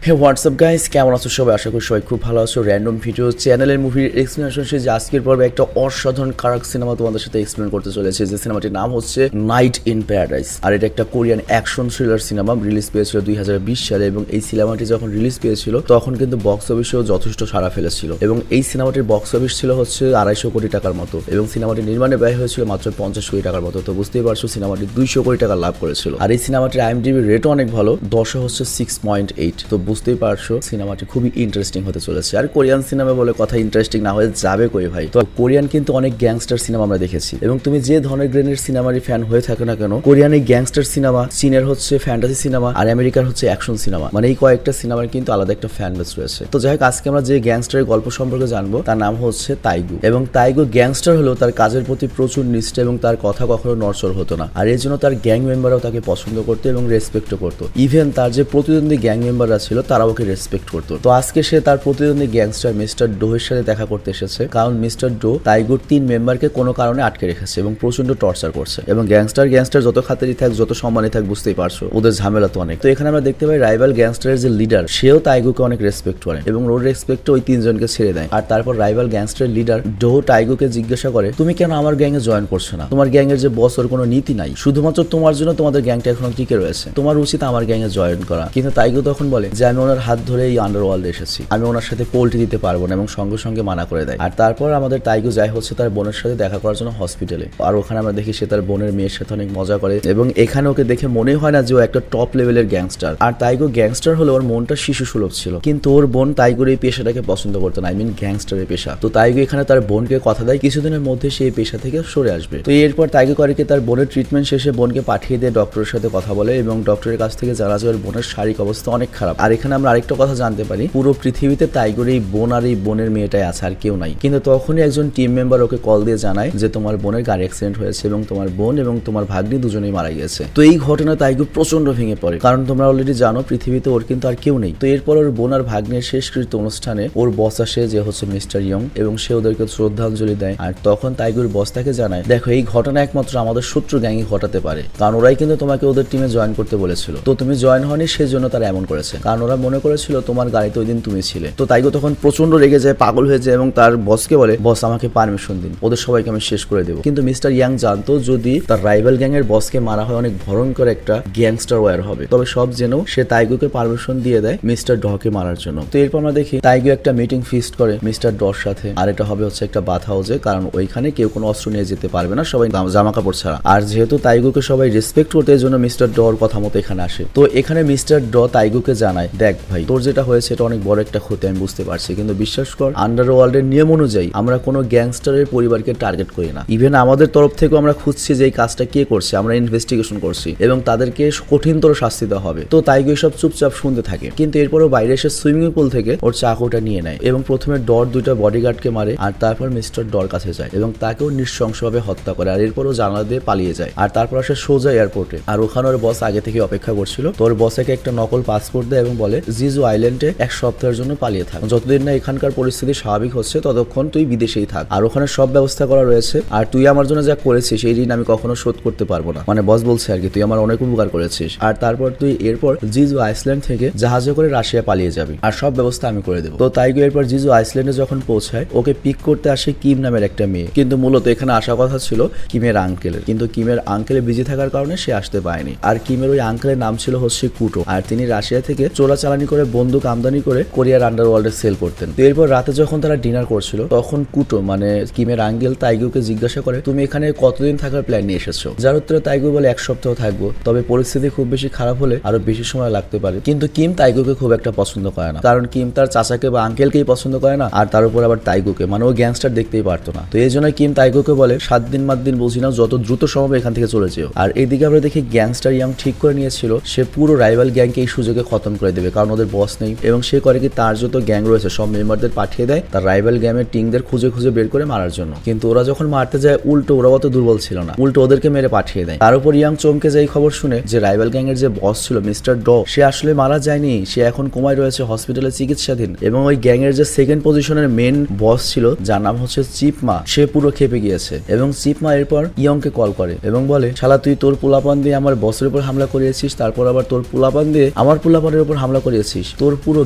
হে WhatsApp guys, কেমন আছো সবাই? আশা করি সবাই খুব ভালো আছো। র্যান্ডম ভিডিও চ্যানেলের মুভির এক্সপ্লেনেশন যে আজকের পর্বে একটা অসাধারণ কারাক সিনেমা তোমাদের সাথে এক্সপ্লেন করতে চলেছে, যে সিনেমাটির নাম হচ্ছে নাইট ইন প্যারাডাইস। আর এটা একটা Korean action thriller cinema. Release পেয়েছিল 2020 সালে এবং এই সিনেমাটি যখন রিলিজ পেয়েছিল তখন কিন্তু বক্স অফিসেও যথেষ্ট সাড়া ফেলেছিল এবং এই সিনেমাটির বক্স অফিস ছিল হচ্ছে 250 কোটি টাকার মতো এবং সিনেমাটি নির্মাণে ব্যয় হয়েছিল মাত্র 50 কোটি টাকার মতো। তো বুঝতেই পারছো সিনেমাটি 200 কোটি টাকা লাভ করেছিল। আর এই সিনেমাটির IMDb রেটও অনেক ভালো, 10 হচ্ছে 6.8। তো বুঝতেই পারছো সিনেমাটি খুবই ইন্টারেস্টিং হতে চলেছে। আর কোরিয়ান সিনেমা বলে কথা ইন্টারেস্টিং না হয়ে যাবে কই ভাই? তো কোরিয়ান কিন্তু অনেক গ্যাংস্টার সিনেমা আমরা দেখেছি এবং তুমি যে ধরনের গ্রেনের সিনেমারই ফ্যান হয়ে থাকো না কেন, কোরিয়ান এই গ্যাংস্টার সিনেমা, চীনের হচ্ছে ফ্যান্টাসি সিনেমা আর আমেরিকার হচ্ছে অ্যাকশন সিনেমা, মানে এই কয়েকটা সিনেমার কিন্তু আলাদা একটা ফ্যান বেস রয়েছে। তো যাই হোক, আজকে আমরা যে গ্যাংস্টারের গল্প সম্পর্কে জানবো তার নাম হচ্ছে তাইগু। এবং তাইগু গ্যাংস্টার হলেও তার কাজের প্রতি প্রচুর নিষ্ঠা এবং তার কথা কখনো নড়চড় হতো না। আর এর জন্য তার গ্যাং মেম্বাররাও তাকে পছন্দ করতো এবং রেসপেক্টও করতো। ইভেন তার যে প্রতিদ্বন্দ্বী গ্যাং মেম্বাররা ছিল তারাও ওকে রেসপেক্ট করতো। তো আজকে সে তার প্রতিদ্বন্দ্বী গ্যাংস্টার মিস্টার ডোয়ের সাথে দেখা করতে এসেছে, কারণ মিস্টার ডো তাইগুর 3 মেম্বারকে কোনো কারণে আটকে রেখেছে এবং প্রচন্ড টর্চার করছে। এবং গ্যাংস্টার যত খাতিরি থাক, যত সম্মানী থাক, বুঝতেই পারছো ওদের ঝামেলা তো অনেক। তো এখানে আমরা দেখতে পাই রাইভাল গ্যাংস্টারের যে লিডার, সেও তাইগুকে অনেক রেসপেক্ট করে এবং ওর রেসপেক্টে ওই 3 জনকে ছেড়ে দেয়। আর তারপর রাইভাল গ্যাংস্টারের লিডার ডো তাইগুকে জিজ্ঞাসা করে, তুমি কেন আমার গ্যাংয়ে জয়েন করছো না? তোমার গ্যাংয়ের যে বস, ওর কোনো নীতি নাই, শুধুমাত্র তোমার জন্য তোমাদের গ্যাংটা এখন টিকে রয়েছে, তোমার উচিত আমার গ্যাংয়ে জয়েন করা। কিন্তু তাইগু তখন বলে যে আমি ওনার হাত ধরে এই আন্ডারওয়ার্ল্ডে এসেছি, আমি ওনার সাথে পোল্ট্রি দিতে পারবো না এবং সঙ্গে সঙ্গে মানা করে দেয়। আর তারপর আমাদের তাইগু যায় হচ্ছে তার বোনের সাথে দেখা করার জন্য হসপিটালে। আর ওখানে আমরা দেখি সে তার বোনের মেয়ের সাথে অনেক মজা করে এবং এখানে ওকে দেখে মনে হয় না যে ও একটা টপ লেভেলের গ্যাংস্টার। আর তাইগু গ্যাংস্টার হলে ওর মনটা শিশু সুলভ ছিল, কিন্তু ওর বোন তাইগুর এই পেশাটাকে পছন্দ করতো না, গ্যাংস্টারের পেশা। তো তাইগু এখানে তার বোনকে কথা দেয় কিছুদিনের মধ্যে সেই পেশা থেকে সরে আসবে। তো এরপর তাইগু করে কি তার বোনের ট্রিটমেন্ট শেষে বোনকে পাঠিয়ে দিয়ে ডক্টরের সাথে কথা বলে এবং ডক্টরের কাছ থেকে জানা যায় ওর বোনের শারীরিক অবস্থা অনেক খারাপ। আর এখানে আমরা আরেকটা কথা জানতে পারি, পুরো পৃথিবীতে তাইগুর এই বোন আর এই বোনের মেয়েটাই আছে, আর কেউ নাই। কিন্তু তখনই একজন টিম মেম্বার ওকে কল দিয়ে জানায় যে তোমার বোনের গাড়ি অ্যাক্সিডেন্ট হয়েছে এবং তোমার বোন এবং তোমার ভাগ্নি দুজনেই মারা গিয়েছে। তো এই ঘটনা তাইগু প্রচন্ড ভেঙে পড়ে, কারণ তোমরা অলরেডি জানো পৃথিবীতে ওর কিন্তু আর কেউ নেই। তো এরপর ওর বোন আর ভাগ্নের শেষকৃত্য অনুষ্ঠানে ওর বস আসে, যে হচ্ছে মিস্টার ইয়ং, এবং সে ওদেরকে শ্রদ্ধাঞ্জলি দেয়। আর তখন তাইগুর বস তাকে জানায়, দেখো এই ঘটনা একমাত্র আমাদের শত্রু গ্যাংই ঘটাতে পারে, কারণ ওরাই কিন্তু তোমাকে ওদের টিমে জয়েন করতে বলেছিল। তো তুমি জয়েন হয়নি, সেজন্য তারা এমন করেছে, কারণ ওরা মনে করেছিল তোমার গাড়িতে ওই দিন তুমি ছিলে। তো তাইগু তখন প্রচন্ড রেগে যায়, পাগল হয়ে যায় এবং তার বসকে বলে, বস আমাকে পারমিশন দিন, ওদের সবাইকে আমি শেষ করে দেবো। কিন্তু মিস্টার ইয়াং জানতো যদি তার রাইভাল গ্যাং এর বসকে মারা হয় অনেক ভয়ঙ্কর একটা গ্যাংস্টার ওয়ার হবে, তবে সব জেনেও সে তাইগুকে পারমিশন দিয়ে দেয় মিস্টার ডকে মারার জন্য। তো এরপর আমরা দেখি তাইগু একটা মিটিং ফিক্সড করে মিস্টার ডর সাথে, আর এটা হবে হচ্ছে একটা বাথ হাউসে, কারণ ওইখানে কেউ কোনো অস্ত্র নিয়ে যেতে পারবে না, সবাই জামা কাপড় ছাড়া। আর যেহেতু তাইগুকে সবাই রেসপেক্ট করতে, এই জন্য মিস্টার ডর কথা মতো এখানে আসে। তো এখানে মিস্টার ড তাইগুকে জানায়, দেখ ভাই, তোর যেটা হয়েছে এটা অনেক বড় একটা ক্ষতি, আমি বুঝতে পারছি, কিন্তু বিশ্বাস কর আন্ডারওয়ার্ল্ডের নিয়ম অনুযায়ী আমরা কোনো গ্যাংস্টারের পরিবারকে টার্গেট করি না। ইভেন আমাদের তরফ থেকেও আমরা খুঁজছি যে এই কাজটা কে করছে, আমরা ইনভেস্টিগেশন করছি এবং তাদেরকে কঠিনতর শাস্তি দেওয়া হবে। তো তাইগু সব চুপচাপ শুনতে থাকে, কিন্তু এরপরও বাইরে এসে সুইমিং পুল থেকে ওর চাকুটা নিয়ে নেয় এবং প্রথমে ডর 2টা বডিগার্ডকে মারে আর তারপর মিস্টার ডর কাছে যায় এবং তাকেও নৃশংসভাবে হত্যা করে। আর এরপরও জানালা দিয়ে পালিয়ে যায়। আর তারপর আসে সোজা এয়ারপোর্টে, আর ওখানে ওর বস আগে থেকে অপেক্ষা করছিল। তোর বসকে একটা নকল পাসপোর্ট দেয় এবং বলে জিজু আইল্যান্ডে 1 সপ্তাহের জন্য পালিয়ে থাক, যতদিন না এখানকার পরিস্থিতি স্বাভাবিক হচ্ছে ততক্ষণ তুই বিদেশেই থাক, আর ওখানে সব ব্যবস্থা করা রয়েছে, আর তুই আমার জন্য যা করেছিস এই ঋণ আমি কখনো শোধ করতে পারবো না। মানে বস বলছে আর কি, তুই আমার অনেক উপকার করেছিস, আর তারপর তুই এরপর জিজু আইসল্যান্ড থেকে জাহাজে করে রাশিয়া পালিয়ে যাবি, আর সব ব্যবস্থা আমি করে দেবো। তো তাইগু এরপর জিজু আইসল্যান্ডে যখন পৌঁছায় ওকে পিক করতে আসে কিম নামের একটা মেয়ে, কিন্তু মূলত এখানে আসা কথা ছিল কিমের আঙ্কেলের, কিন্তু কিমের আঙ্কেলে বিজি থাকার কারণে সে আসতে পারেনি। আর কিমের ওই আঙ্কেলের নাম ছিল হচ্ছে কুটো, আর তিনি রাশিয়া থেকে চোরাচালানি করে বন্দুক আমদানি করে কোরিয়ার আন্ডারওয়ার্ল্ডে সেল করতেন। তো এরপর রাতে যখন তারা ডিনার করছিল তখন কুটো মানে কিমের আঙ্কেল তাইগুকে জিজ্ঞাসা করে, তুমি এখানে কতদিন থাকার প্ল্যান নিয়ে এসেছো? যার উত্তরে তাইগু বলে 1 সপ্তাহ থাকবো, তবে পরিস্থিতি খুব বেশি খারাপ হলে আরো বেশি সময় লাগতে পারে। কিন্তু কিম তাইগুকে খুব একটা পছন্দ করে না, কারণ কিম তার চাচাকে বা আঙ্কেলকেই পছন্দ করে না, আর তার উপর আবার তাইগুকে, মানে ও গ্যাংস্টার দেখতেই পারতো না। তো এই জন্য কিম তাইগুকে বলে 7 দিন মাত দিন বুঝি না, যত দ্রুত সম্ভব এখান থেকে চলে যেও। আর এইদিকে আমরা দেখি গ্যাংস্টার ইয়াং ঠিক করে নিয়েছিল সে পুরো রাইভাল গ্যাংকে এই সুযোগে খতম করে দেবে, কারণ ওদের বস নেই, এবং সে করে কি তার যত গ্যাং রয়েছে সব মেম্বারদের পাঠিয়ে দেয় তার রাইভাল গ্যাংয়ের টিমদের খুঁজে খুঁজে বের করে মারার জন্য। কিন্তু ওরা যখন মারতে যায় উল্টো ওরা অত দুর্বল ছিল না, উল্টো ওদেরকে মেরে পাঠিয়ে দেয়। তার উপর ইয়াং চমকে যায় খবর শুনে যে রাইভাল গ্যাং এর যে বস ছিল মিস্টার ড, সে আসলে মারা যায়নি, সে এখন কোমায় রয়েছে, হসপিটালে চিকিৎসাধীন। এবং ওই গ্যাং এর যে সেকেন্ড পজিশনের মেন বস ছিল যার নাম হচ্ছে চিপমা, সে পুরো খেপে গিয়েছে। এবং চিপমা এরপর ইয়ংকে কল করে এবং বলে, শালা তুই তোর পোলাপান দিয়ে আমার বসের উপর হামলা করিয়েছিস, তারপর আবার তোর পোলাপান দিয়ে আমার পোলাপানের উপর হামলা হামলা করিয়েছিস তোর পুরো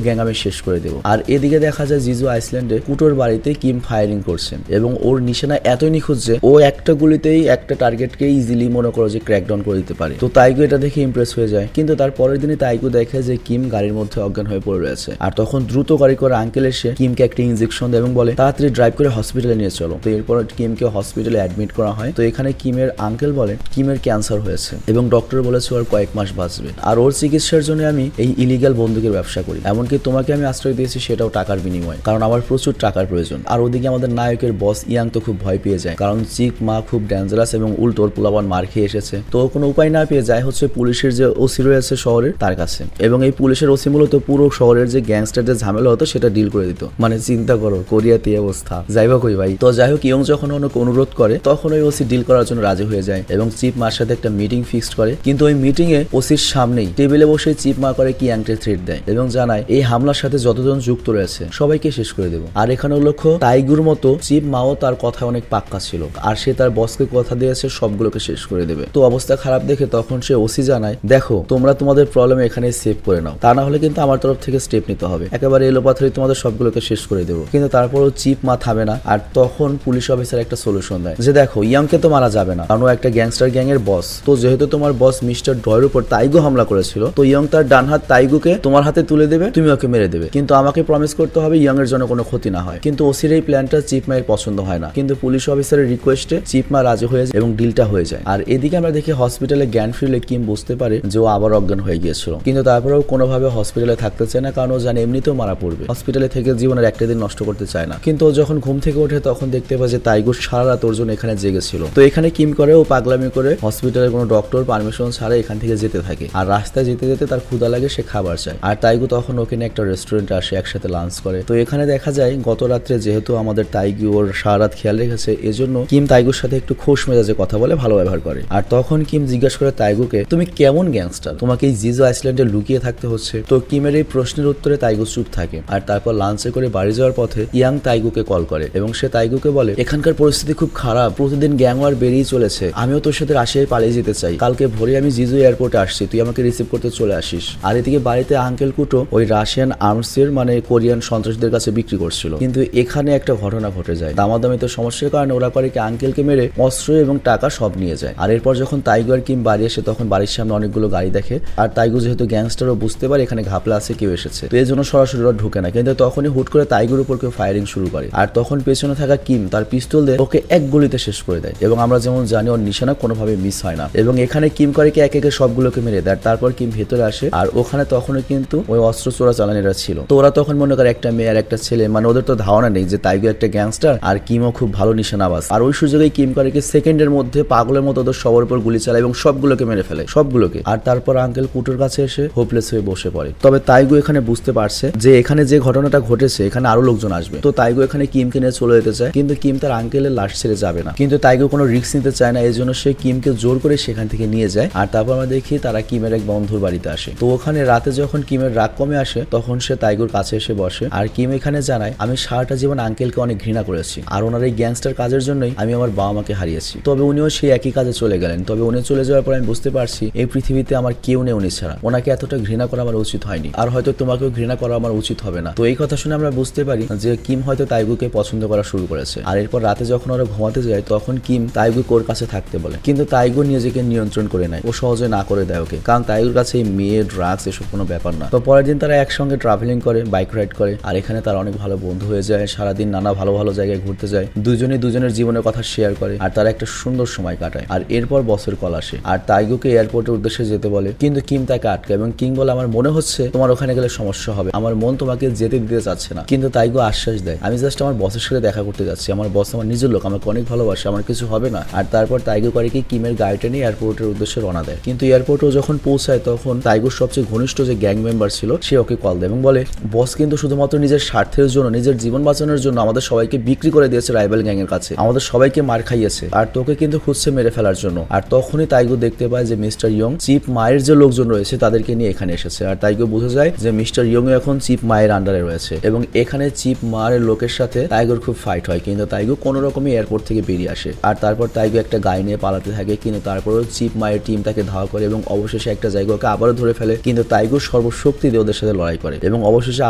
গ্যাং আমি শেষ করে দেবো। আর এদিকে দেখা যায় জিজু আইসল্যান্ডে কুটোর বাড়িতে কিম ফায়ারিং করছেন এবং ওর নিশানা এতই নিখুঁত যে ও একটা গুলিতেই একটা টার্গেটকে ইজিলি মনে করো যে ক্র্যাকডাউন করে দিতে পারে। তো তাইগু এটা দেখে ইমপ্রেস হয়ে যায়, কিন্তু তার পরের দিনে তাইগু দেখে যে কিম গাড়ির মধ্যে অজ্ঞান হয়ে পড়ে রয়েছে। আর তখন দ্রুত গাড়ি করে আঙ্কেল এসে কিমকে একটা ইনজেকশন দেয় এবং বলে তাড়াতাড়ি ড্রাইভ করে হসপিটালে নিয়ে চলো। তো এরপর কিমকে হসপিটালে অ্যাডমিট করা হয়। তো এখানে কিমের আঙ্কেল বলে কিমের ক্যান্সার হয়েছে এবং ডক্টর বলেছে ওর কয়েক মাস বাঁচবে, আর ওর চিকিৎসার জন্য আমি এই ইলিগাল বন্দুকের ব্যবসা করি, এমনকি তোমাকে আমি আশ্রয় দিয়েছি সেটাও টাকার বিনিময়ে, কারণ আমার প্রচুর টাকার প্রয়োজন। আর ওদিকে আমাদের নায়কের বস ইয়াং তো খুব ভয় পেয়ে যায়, কারণ চিক মা খুব ডেঞ্জারাস এবং উল্টোর পোলাপান মার খেয়ে এসেছে। তো কোনো উপায় না পেয়ে যায় হচ্ছে পুলিশের যে ওসি রয়েছে শহরের তার কাছে, এবং এই পুলিশের ওসি মূলত পুরো শহরের যে গ্যাংস্টারদের ঝামেলা হতো সেটা ডিল করে দিত। মানে চিন্তা করো কোরিয়াতে অবস্থা, যাইবা কই ভাই। তো যাই হোক ইয়ং যখন অনেক অনুরোধ করে তখন ওই ওসি ডিল করার জন্য রাজি হয়ে যায় এবং চিপ মার সাথে একটা মিটিং ফিক্সড করে। কিন্তু ওই মিটিং এ ওসির সামনেই টেবিলে বসে চিপ মা করে কিয়াংকে থ্রেট দেয় এবং জানায় এই হামলার সাথে যতজন যুক্ত রয়েছে সবাইকে শেষ করে দেবো। আর এখানে লক্ষ্য তাইগুর মতো চিপ মাও তার কথা অনেক পাক্কা ছিল, আর সে তার বসকে কথা দিয়েছে সবগুলোকে শেষ করে দেবে। তো অবস্থা খারাপ দেখে তখন সে ওসি জানায় দেখো তোমরা তোমাদের প্রবলেম এখানে সেভ করে নাও, তা না হলে কিন্তু আমার তরফ থেকে স্টেপ নিতে হবে, একেবারে এলোপাথারি তোমাদের সবগুলোকে শেষ করে দেবো। কিন্তু তারপরও চিপ মা থামে না, আর তখন পুলিশ অফিসার একটা সলিউশন দেয় যে দেখো ইয়াংকে তো মারা যাবে না, কারণ ও একটা গ্যাংস্টার গ্যাং এর বস। তো যেহেতু তোমার বস মিস্টার ডয়ের উপর তাইগু হামলা করেছিল, তো ইয়ং তার ডান হাত তাইগুকে তোমার হাতে তুলে দেবে, তুমি ওকে মেরে দেবে, কিন্তু আমাকে প্রমিস করতে হবে ইয়ং এর জন্য কোনো ক্ষতি না হয়। কিন্তু ওসির এই প্ল্যানটা চিপ মায়ের পছন্দ হয় না, কিন্তু পুলিশ অফিসারের রিকোয়েস্টে চিপ মা রাজি হয়ে যায় এবং ডিলটা হয়ে যায়। আর এদিকে আমরা দেখি হসপিটালে জ্ঞান ফিরলে কিম বুঝতে পারে যে ও আবার অজ্ঞান হয়ে গিয়েছিল, কিন্তু তারপরেও কোনোভাবে হসপিটালে থাকতে চায় না, কারণ ও জানে এমনিতেও মারা পড়বে। হসপিটালে থেকে জীবনের একটা দিন নষ্ট করতে চায় না। কিন্তু ও যখন ঘুম থেকে ওঠে তখন দেখতে পায় যে তাইগু সারা রাত ওর জন্য এখানে জেগেছিল। তো এখানে কিম করে ও পাগলামি করে হসপিটালের কোনো ডক্টর পারমিশন ছাড়া এখান থেকে যেতে থাকে, আর রাস্তায় যেতে যেতে তার ক্ষুধা লাগে, সে খাবার চায়। আর তাইগু তখন ওখানে একটা রেস্টুরেন্টে আসে, একসাথে লাঞ্চ করে। তো এখানে দেখা যায় গত রাত্রে যেহেতু আমাদের তাইগু ওর সারা রাত খেয়াল রেখেছে, এজন্য কিম তাইগুর সাথে একটু খোশ মেজাজে কথা বলে, ভালো ব্যবহার করে। আর তখন কিম জিজ্ঞাসা করে তাইগুকে তুমি কেমন গ্যাংস্টার, তোমাকে এই জিজো আইসল্যান্ডে লুকিয়ে থাকতে হচ্ছে। তো কিমের এই প্রশ্নের উত্তরে তাইগু চুপ থাকে। আর তারপর লাঞ্চে করে বাড়ি যাওয়ার পথে ইয়াং তাইগুকে কল করে এবং সে তাইগুকে বলে এখানকার পরিস্থিতি খুব খারাপ, প্রতিদিন গ্যাং ওয়ার বেরিয়ে চলেছে, আমিও তোর সাথে রাশিয়ায় পালিয়ে যেতে চাই, কালকে ভোরে আমি জিজু এয়ারপোর্টে আসছি, তুই আমাকে রিসিভ করতে চলে আসিস। আর এদিকে বাড়িতে আঙ্কেল কুটো ওই রাশিয়ান আর্মসের মানে কোরিয়ান সন্ত্রাসীদের কাছে বিক্রি করছিল, কিন্তু এখানে একটা ঘটনা ঘটে যায়। দামাদামিতে সমস্যার কারণে ওরা করে কি আঙ্কেলকে মেরে অস্ত্র এবং টাকা সব নিয়ে যায়। আর এরপর যখন তাইগু আর কিম বাড়ি আসে তখন বাড়ির সামনে অনেকগুলো গাড়ি দেখে, আর তাইগু যেহেতু গ্যাংস্টারও বুঝতে পারে এখানে ঘাপলা আছে, কেউ এসেছে, তো এই জন্য সরাসরি ওরা ঢুকে না। কিন্তু তখনই হুট করে তাইগুর উপর কেউ ফায়ারিং শুরু করে, আর তখন পেছনে থাকা কিম তার পিস্তল দিয়ে ওকে এক গুলিতে শেষ করে দেয়। এবং আমরা যেমন জানি ওর নিশানা কোনোভাবে মিস হয় না, এবং এখানে কিম করে কি এক একে সবগুলোকে মেরে দেয়। তারপর কিম ভেতরে আসে, আর ওখানে তখনও কিন্তু ওই অস্ত্র চোরা চালানিরা ছিল। তো ওরা তখন মনে করে একটা মেয়ে আর একটা ছেলে, মানে ওদের তো ধারণা নেই যে তাইগু একটা গ্যাংস্টার আর কিমও খুব ভালো নিশানাবাজ। আর ওই সুযোগে কিম করে কি সেকেন্ডের মধ্যে পাগলের মতো ওদের সবার উপর গুলি চালায় এবং সবগুলোকে মেরে ফেলে, সবগুলোকে। আর তারপর আঙ্কেল কুটোর কাছে এসে হোপলেস হয়ে বসে পড়ে। তবে তাইগু এখানে বুঝতে পারছে যে এখানে যে ঘটনাটা ঘটেছে এখানে আরো লোকজন আসবে। তো তাইগু এখানে কিমকে নিয়ে চলে যেতে চায়, কিন্তু কিম তার আঙ্কেলের লাশ ছেড়ে যাবে না। কিন্তু তাইগু কোনো রিস্ক নিতে চায় না, এই জন্য সে কিমকে জোর করে সেখান থেকে নিয়ে যায়। আর তারপর আমরা দেখি তারা কিমের এক বন্ধুর বাড়িতে আসে। তো ওখানে রাতে যখন কিমের রাগ কমে আসে তখন সে তাইগুর কাছে এসে বসে। আর কিম এখানে জানায় আমি সারাটা জীবন আঙ্কেলকে অনেক ঘৃণা করেছি, আর ওনার এই গ্যাংস্টার কাজের জন্যই আমি আমার বাবা মাকে হারিয়েছি। তবে উনিও সেই একই কাজে চলে গেলেন। তবে উনি চলে যাওয়ার পর আমি বুঝতে পারছি এই পৃথিবীতে আমার কেউ নেই উনি ছাড়া। ওনাকে এতটা ঘৃণা করা আমার উচিত হয়নি, আর হয়তো তোমাকেও ঘৃণা করা আমার উচিত হবে না। তো এই কথা শুনে আমরা বুঝতে পারি যে কিম হয়তো তাইগুকে পছন্দ করা শুরু করেছে। আর এরপর রাতে যখন ওরা ঘুমাতে যায় তখন কিম তাইগু ওর কাছে থাকতে বলে, কিন্তু তাইগু নিজেকে নিয়ন্ত্রণ করে নেয়, ও সহজে না করে দেয় ওকে, কারণ তাইগুর কাছে এই মেয়ে ড্রাগস এসব কোনো ব্যাপার না। তো পরের দিন তারা একসঙ্গে ট্রাভেলিং করে, বাইক রাইড করে, আর এখানে তারা অনেক ভালো বন্ধু হয়ে যায়। সারাদিন নানা ভালো ভালো জায়গায় ঘুরতে যায়, দুজনে দুজনের জীবনের কথা শেয়ার করে, আর তারা একটা সুন্দর সময় কাটায়। আর এরপর বসের কল আসে, আর তাইগুকে এয়ারপোর্টের উদ্দেশ্যে যেতে বলে, কিন্তু কিম তাকে আটকায় এবং কিম বলে আমার মনে হচ্ছে তোমার ওখানে গেলে সমস্যা হবে, আমার মন তোমাকে যেতে দিতে চাচ্ছে না। কিন্তু তাইগু আশ্বাস দেয় আমি জাস্ট আমার বসের সাথে দেখা করতে যাচ্ছি, আমার বস আমার নিজের লোক, আমাকে অনেক ভালোবাসে, আমার কিছু হবে না। আর তারপর তাইগু করে কি কিমের গাড়িটা নিয়ে এয়ারপোর্টের উদ্দেশ্যে রওনা দেয়। কিন্তু এয়ারপোর্টেও যখন পৌঁছায় তখন তাইগুর সবচেয়ে ঘনিষ্ঠ যে গ্যাং মেম্বার ছিল সে ওকে কল দেয় এবং বলে বস কিন্তু শুধুমাত্র নিজের স্বার্থের জন্য, নিজের জীবন বাঁচানোর জন্য আমাদের সবাইকে বিক্রি করে দিয়েছে রাইভাল গ্যাং এর কাছে, আমাদের সবাইকে মার খাইয়েছে, আর তোকে কিন্তু খুঁজছে মেরে ফেলার জন্য। আর তখনই তাইগু দেখতে পায় যে মিস্টার ইয়ং চিপ মায়ের যে লোকজন রয়েছে তাদেরকে নিয়ে এখানে এসেছে। আর তাইগু বুঝে যায় যে মিস্টার ইয়ং এখন চিপ মায়ের আন্ডারে রয়েছে, এবং এখানে চিপ মায়ের লোকের সাথে তাইগুর খুব ফাইট হয়। কিন্তু তাইগু কোনো রকমই এয়ারপোর্ট থেকে বেরিয়ে আসে। আর তারপর তাইগু একটা গাড়ি নিয়ে পালাতে থাকে, কিন্তু তারপরেও চিপ মায়ের টিম তাকে ধাওয়া করে এবং অবশেষে একটা জায়গাকে আবারও ধরে ফেলে। কিন্তু তাইগুর সর্বশক্তি দিয়ে ওদের সাথে লড়াই করে এবং অবশেষে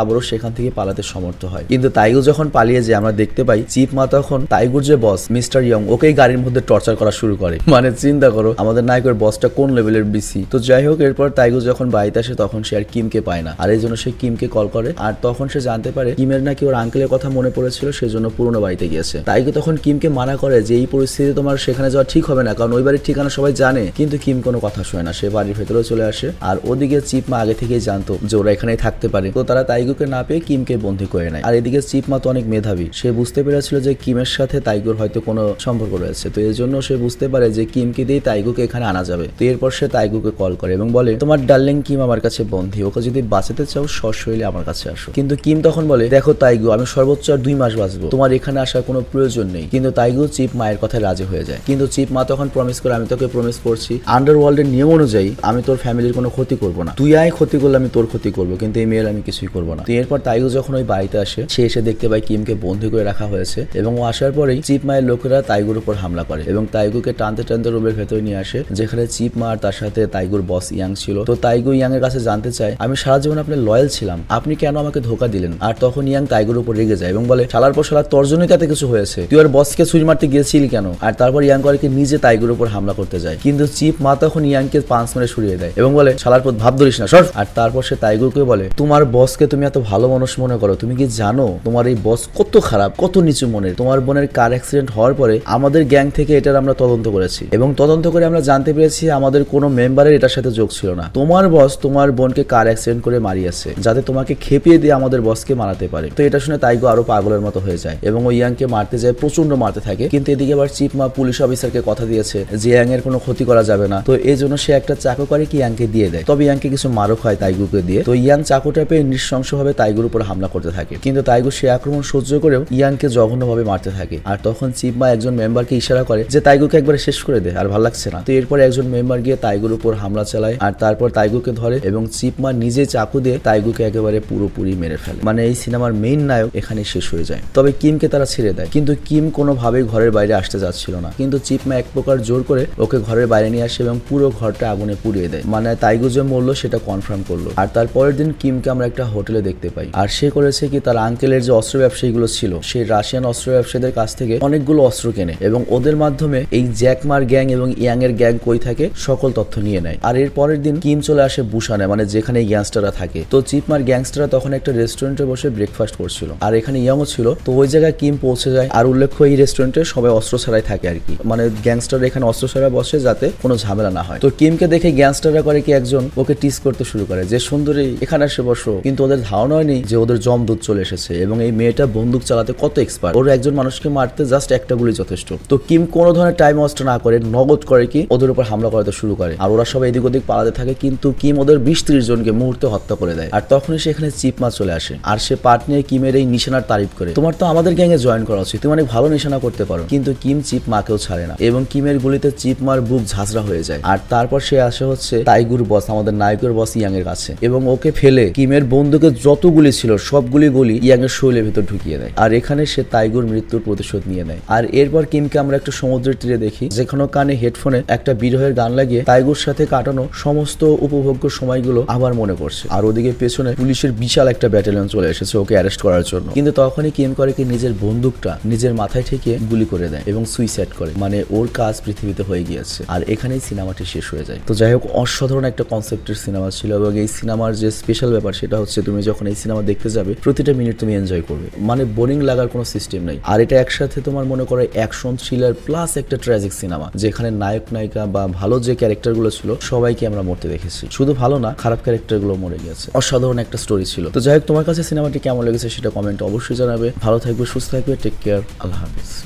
আবারও সেখান থেকে পালাতে সমর্থ হয়। কিন্তু তাইগু যখন পালিয়ে যায় আমরা দেখতে পাই চিপ মা তখন তাইগুর যে বস মিস্টার ইয়ং ওকেই গাড়ির মধ্যে টর্চার করা শুরু করে। মানে চিন্তা করো আমাদের নায়কের বসটা কোন লেভেলের বিসি। তো যাই হোক এরপর তাইগু যখন বাড়িতে আসে তখন সে আর কিমকে পায় না, আর এই জন্য সে কিমকে কল করে। আর তখন সে জানতে পারে কিমের নাকি ওর আঙ্কেলের কথা মনে পড়েছিল, সেজন্য পুরোনো বাড়িতে গিয়েছে। তাইগু তখন কিমকে মানা করে যে এই পরিস্থিতি তোমার সেখানে যাওয়া ঠিক হবে না, কারণ ওই বাড়ির ঠিকানা সবাই জানে। কিন্তু কিম কোনো কথা শোনে না, সে বাড়ির ভেতরে চলে আসে। আর ওদিকে চিপ মা আগে থেকেই জানতো যে ওরা এখানেই থাকতে পারে, তো তারা তাইগুকে না পেয়ে কিমকে বন্দী করে নেয়। আর এদিকে চিপ মা তো অনেক মেধাবী, সে বুঝতে পেরেছিল যে কিমের সাথে তাইগুর হয়তো কোনো সম্পর্ক রয়েছে, তো এর জন্য সে বুঝতে পারে যে কিমকে দিয়ে তাইগুকে এখানে আনা যাবে। তো এরপর সে তাইগুকে কল করে এবং বলে তোমার ডার্লিং কিম আমার কাছে বন্দী, ওকে যদি বাঁচাতে চাও সশরীরে আমার কাছে আসো। কিন্তু কিম তখন বলে দেখো তাইগু, আমি সর্বোচ্চ আর 2 মাস বাঁচবো, তোমার এখানে আসার কোনো প্রয়োজন নেই। কিন্তু তাইগু চিপ মায়ের কথায় রাজি হয়ে যায়। কিন্তু চিপ মা তখন প্রমিস করে আমি তোকে প্রমিস করছি আন্ডারওয়ার্ল্ডের নিয়ম অনুযায়ী আমি তোর ফ্যামিলির কোনো ক্ষতি করবো না, তুই আয় ক্ষতি করলে আমি তোর ক্ষতি করবো, কিন্তু এই মেয়ের আমি কিছুই করবো না। তো এরপর তাইগু যখন ওই বাড়িতে আসে সে এসে দেখতে পায় কিমকে বন্দী করে রাখা হয়েছে এবং ও আসার পরেই চিপ মায়ের লোকেরা তাইগুর উপর হামলা করে এবং তাইগুকে টানতে টানতে রুমের ভেতরে নিয়ে আসে, যেখানে চিপ মা আর তার সাথে তাইগুর বস ইয়াং ছিল। তো তাইগু ইয়াং এর কাছে জানতে চায় আমি সারা জীবন আপনার লয়াল ছিলাম, আপনি কেন আমাকে ধোকা দিলেন? আর তখন ইয়াং তাইগুর উপর রেগে যায় এবং বলে শালার পর শালা তোর জন্যই তাতে কিছু হয়েছে, তুই আর বসকে ছুরি মারতে গিয়েছিলি কেন? আর তারপর ইয়াং করে নিজে তাইগুর উপর হামলা করতে যায়, কিন্তু চিপ মা তখন ইয়াংকে পাঁচ মেরে সরিয়ে দেয় এবং বলে শালার পর ভাব ধরিস না সর। আর তারপর সে তাইগুরকে বলে তোমার বসকে তুমি এত ভালো মানুষ মনে করো, তুমি কি জানো তোমার এই বস কত খারাপ, কত নিচু মনের? তোমার বোনের কার অ্যাক্সিডেন্ট হওয়ার পরে আমাদের গ্যাং থেকে এটার আমরা তদন্ত করেছি এবং তদন্ত করে আমরা জানতে পেরেছি আমাদের কোনো মেম্বারের এটার সাথে যোগ ছিল না। তোমার বস তোমার বোনকে কার অ্যাক্সিডেন্ট করে মারিয়েছে যাতে তোমাকে খেপিয়ে দিয়ে আমাদের বসকে মারাতে পারে। তো এটা শুনে তাইগু আরো পাগলের মতো হয়ে যায় এবং ওই ইয়াংকে মারতে যায়, প্রচন্ড মারতে থাকে। কিন্তু এদিকে আবার চিপ মা পুলিশ অফিসারকে কথা দিয়েছে যে ইয়াং এর কোনো ক্ষতি করা যাবে না, তো এই জন্য সে একটা চাকু করে কি ইয়াংকে দিয়ে দেয়। তবে ইয়াংকে কিছু মারক হয় তাইগুকে দিয়ে। তো ইয়াং চাকুটা পেয়ে নৃশংসভাবে তাইগুর উপর হামলা করতে থাকে, কিন্তু তাইগু সে আক্রমণ সহ্য করেও ইয়াংকে জঘন্যভাবে মারতে থাকে। আর তখন চিপ মা একজন মেম্বারকে ইশারা করে যে তাইগুকে একবারে শেষ করে দে, আর ভালো লাগছে না। তো এরপর একজন মেম্বার গিয়ে তাইগুর উপর হামলা চালায় আর তারপর তাইগুকে ধরে এবং চিপ মা নিজে চাকু দিয়ে তাইগুকে একেবারে পুরোপুরি মেরে ফেলে। মানে এই সিনেমার মেইন নায়ক এখানে শেষ হয়ে যায়। তবে কিমকে তারা ছেড়ে দেয়, কিন্তু কিম কোনোভাবেই ঘরের বাইরে আসতে যাচ্ছিল না, কিন্তু চিপ মা এক প্রকার জোর করে ওকে ঘরের বাইরে নিয়ে আসে এবং পুরো ঘরটা আগুনে পুড়িয়ে দেয়। মানে তাইগু যে মরলো সেটা কনফার্ম করলো। আর তারপরের দিন কিমকে আমরা একটা হোটেলে দেখতে পাই, আর সে করেছে কি তার আঙ্কেলের যে অস্ত্র ব্যবসায়ীগুলো ছিল সেই রাশিয়ান অস্ত্র ব্যবসায়ীদের কাছ থেকে অনেকগুলো অস্ত্র কেনে এবং ওদের মাধ্যমে এই জ্যাকমার গ্যাং এবং ইয়াং এর গ্যাং কই থাকে সকল তথ্য নিয়ে নেয়। আর এর পরের দিন কিম চলে আসে বুসানে, মানে যেখানে গ্যাংস্টাররা থাকে। তো চিপমার গ্যাংস্টাররা তখন একটা রেস্টুরেন্টে বসে ব্রেকফাস্ট করছিল আর এখানে ইয়াংও ছিল। তো ওই জায়গায় কিম পৌঁছে যায়। আর উল্লেখ্য এই রেস্টুরেন্টে সবাই অস্ত্র ছাড়াই থাকে আর কি, মানে গ্যাংস্টার এখানে অস্ত্র ছাড়া বসে যাতে কোনো ঝামেলা না হয়। তো কিমকে দেখে গ্যাংস্টাররা করে কি একজন ওকে টিস করতে শুরু করে যে সুন্দরী এখানে এসে বসো, কিন্তু ওদের ধারণা হয়নি যে ওদের জমদূত চলে এসেছে এবং এই মেয়েটা বন্দুক চালাতে কত এক্সপার্ট, ওর একজন মানুষকে মারতে জাস্ট একটা গুলি যথেষ্ট। তো কিম কোনো ধরনের টাইম ওয়েস্ট না করে নগদ করে কি ওদের উপর হামলা করতে শুরু করে আর ওরা সবাই এদিক ওদিক পালাতে থাকে, কিন্তু কিম ওদের 20-30 জনকে মুহূর্তে হত্যা করে দেয়। আর তখনই সেখানে চিপমা চলে আসে আর সে পার্ট নিয়ে কিমের এই নিশানার তারিফ করে, তোমার তো আমাদের গ্যাংয়ে জয়েন করা উচিত, তুমি অনেক ভালো নিশানা করতে পারো। কিন্তু কিম চিপমাকেও ছাড়ে না এবং কিমের গুলিতে চিপমার বুক ঝাঁঝরা হয়ে যায়। আর তারপর সে আসে হচ্ছে তাইগুর বস, আমাদের নায়কের বস ইয়াং এর কাছে এবং ওকে ফেলে কিমের বন্দুকে যত গুলি ছিল সবগুলি গুলি ইয়াং এর শরীরের ভিতর ঢুকিয়ে দেয়। আর এখানে সে তাইগুর মৃত্যুর প্রতিশোধ নিয়ে নেয়। আর এরপর কিমকে আমরা একটা সমুদ্রের তীরে দেখি, যেখানে কানে হেডফোনে একটা বিরহের গান লাগিয়ে তাইগুর সাথে কাটানো সমস্ত উপভোগ্য সময়গুলো আবার মনে করছে। আর ওদিকে পেছনে পুলিশের বিশাল একটা ব্যাটালিয়ন চলে এসেছে ওকে অ্যারেস্ট করার জন্য। কিন্তু তখনই কিম করে কি নিজের বন্দুকটা নিজের মাথায় ঠেকিয়ে গুলি করে দেয় এবং সুইসাইড করে, মানে ওর কাজ পৃথিবীতে হয়ে গিয়েছে। আর এখানেই সিনেমাটি শেষ হয়ে যায়। তো যাই হোক, অসাধারণ একটা কনসেপ্টের সিনেমা ছিল এবং এই সিনেমার যে স্পেশাল ব্যাপার সেটা হচ্ছে তুমি যখন এই সিনেমা দেখতে যাবে প্রতিটা মিনিট তুমি এনজয় করবে, মানে বোরিং লাগার কোনো সিস্টেম নাই। আর এটা একসাথে তোমার মনে করো অ্যাকশন থ্রিলার প্লাস একটা ট্র্যাজিক সিনেমা, যেখানে নায়ক নায়িকা বা ভালো যে ক্যারেক্টার গুলো ছিল সবাইকে আমরা মরতে দেখেছি, শুধু ভালো না খারাপ ক্যারেক্টার গুলো মরে গেছে। অসাধারণ একটা স্টোরি ছিল। তো যাই হোক, তোমার কাছে সিনেমাটি কেমন লেগেছে সেটা কমেন্টে অবশ্যই জানাবে। ভালো থাকবে, সুস্থ থাকবে, টেক কেয়ার, আল্লাহ হাফিজ।